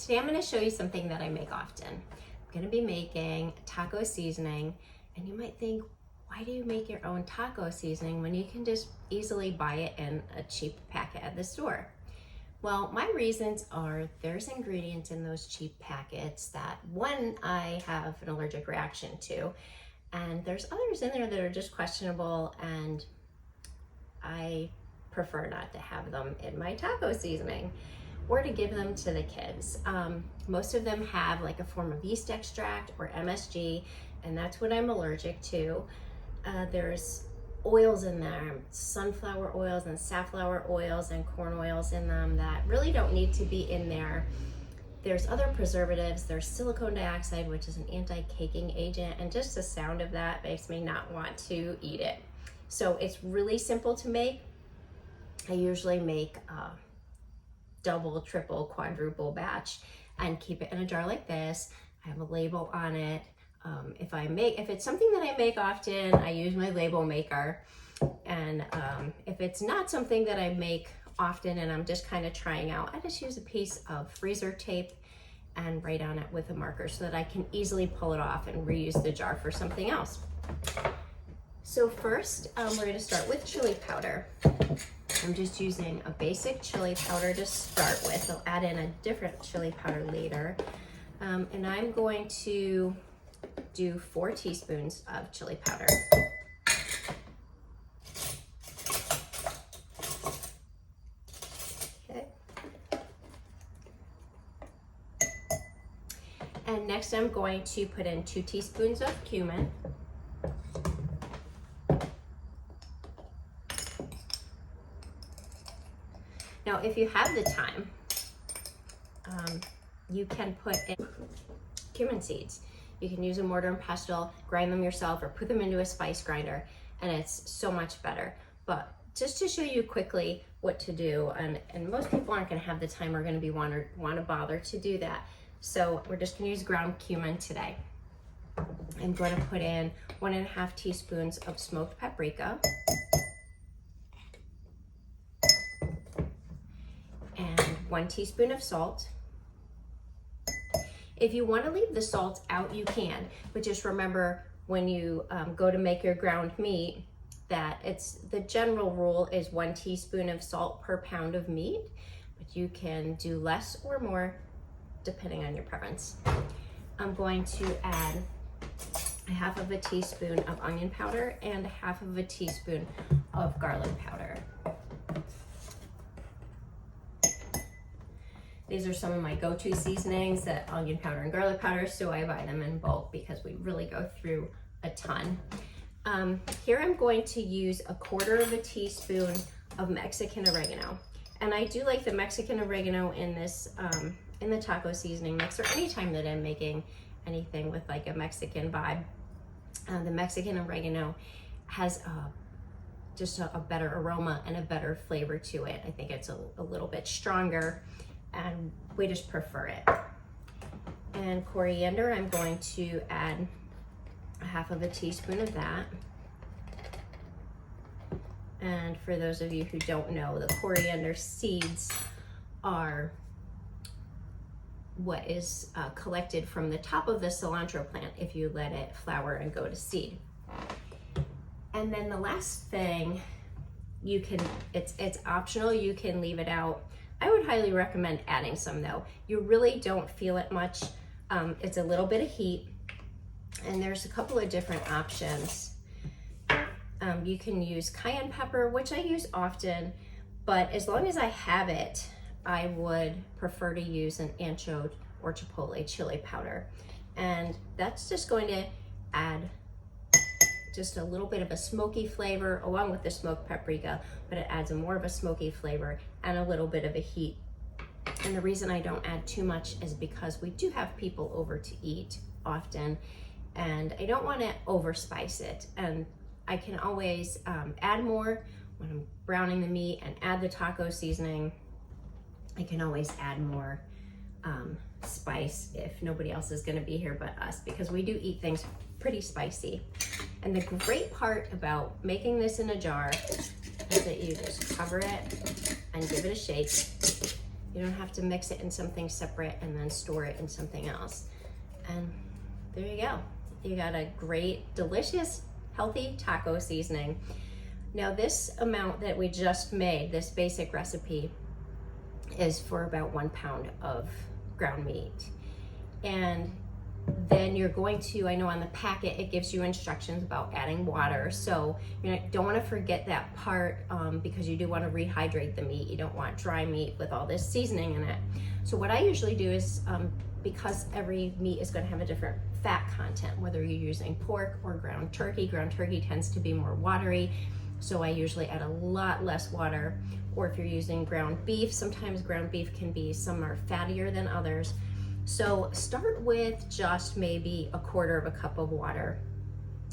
Today I'm going to show you something that I make often. I'm going to be making taco seasoning, and you might think, why do you make your own taco seasoning when you can just easily buy it in a cheap packet at the store? Well, my reasons are there's ingredients in those cheap packets that, one, I have an allergic reaction to, and there's others in there that are just questionable, and I prefer not to have them in my taco seasoning or to give them to the kids. Most of them have like a form of yeast extract or MSG, and that's what I'm allergic to. There's oils in there, sunflower oils and safflower oils and corn oils in them that really don't need to be in there. There's other preservatives. There's silicone dioxide, which is an anti-caking agent, and just the sound of that makes me not want to eat it. So it's really simple to make. I usually make a double, triple, quadruple batch and keep it in a jar like this. I have a label on it. If it's something that I make often, I use my label maker. And if it's not something that I make often and I'm just kind of trying out, I just use a piece of freezer tape and write on it with a marker so that I can easily pull it off and reuse the jar for something else. So first, we're going to start with chili powder. I'm just using a basic chili powder to start with. I'll add in a different chili powder later. And I'm going to do 4 teaspoons of chili powder. Okay. And next I'm going to put in 2 teaspoons of cumin. Now, if you have the time, you can put in cumin seeds. You can use a mortar and pestle, grind them yourself, or put them into a spice grinder, and it's so much better. But just to show you quickly what to do, and most people aren't going to have the time or going to want to bother to do that. So we're just going to use ground cumin today. I'm going to put in 1.5 teaspoons of smoked paprika. And 1 teaspoon of salt. If you want to leave the salt out, you can, but just remember when you go to make your ground meat that the general rule is 1 teaspoon of salt per pound of meat, but you can do less or more depending on your preference. I'm going to add 1/2 teaspoon of onion powder and 1/2 teaspoon of garlic powder. These are some of my go-to seasonings, that onion powder and garlic powder, so I buy them in bulk because we really go through a ton. Here I'm going to use 1/4 teaspoon of Mexican oregano. And I do like the Mexican oregano in this, in the taco seasoning mix, or anytime that I'm making anything with like a Mexican vibe. The Mexican oregano has just a better aroma and a better flavor to it. I think it's a little bit stronger, and we just prefer it. And coriander, I'm going to add 1/2 teaspoon of that. And for those of you who don't know, the coriander seeds are what is collected from the top of the cilantro plant if you let it flower and go to seed. And then the last thing, it's optional, you can leave it out. I would highly recommend adding some though. You really don't feel it much. It's a little bit of heat, and there's a couple of different options. You can use cayenne pepper, which I use often, but as long as I have it, I would prefer to use an ancho or chipotle chili powder. And that's just going to add just a little bit of a smoky flavor along with the smoked paprika, but it adds more of a smoky flavor and a little bit of a heat. And the reason I don't add too much is because we do have people over to eat often, and I don't want to overspice it. And I can always add more when I'm browning the meat and add the taco seasoning. I can always add more spice if nobody else is going to be here but us, because we do eat things pretty spicy. And the great part about making this in a jar is that you just cover it and give it a shake, You don't have to mix it in something separate and then store it in something else. And there you go. You got a great, delicious, healthy taco seasoning. Now this amount that we just made, this basic recipe, is for about 1 pound of ground meat. And then you're going to, I know on the packet it gives you instructions about adding water, so you don't want to forget that part, because you do want to rehydrate the meat. You don't want dry meat with all this seasoning in it. So what I usually do is, because every meat is going to have a different fat content, whether you're using pork or ground turkey tends to be more watery, so I usually add a lot less water. Or if you're using ground beef, sometimes ground beef can be, some are fattier than others. So start with just maybe 1/4 cup of water.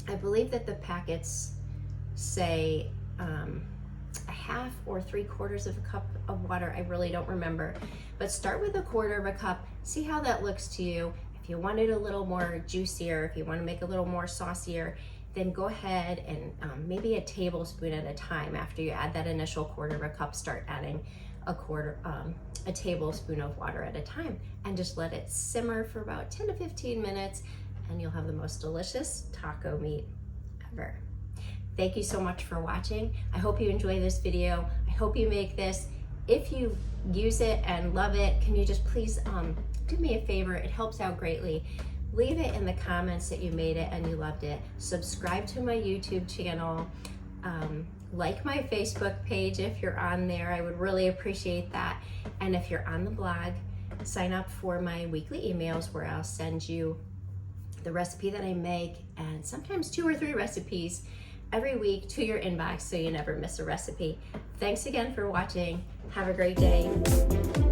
I believe that the packets say 1/2 or 3/4 cup of water. I really don't remember, but start with 1/4 cup. See how that looks to you. If you want it a little more juicier, if you want to make a little more saucier, then go ahead and maybe a tablespoon at a time. After you add that initial 1/4 cup, start adding a tablespoon of water at a time, and just let it simmer for about 10 to 15 minutes, and you'll have the most delicious taco meat ever. Thank you so much for watching. I hope you enjoy this video. I hope you make this. If you use it and love it, can you just please do me a favor? It helps out greatly. Leave it in the comments that you made it and you loved it. Subscribe to my YouTube channel. Like my Facebook page if you're on there. I would really appreciate that. And if you're on the blog, sign up for my weekly emails where I'll send you the recipe that I make, and sometimes 2 or 3 recipes every week to your inbox so you never miss a recipe. Thanks again for watching. Have a great day.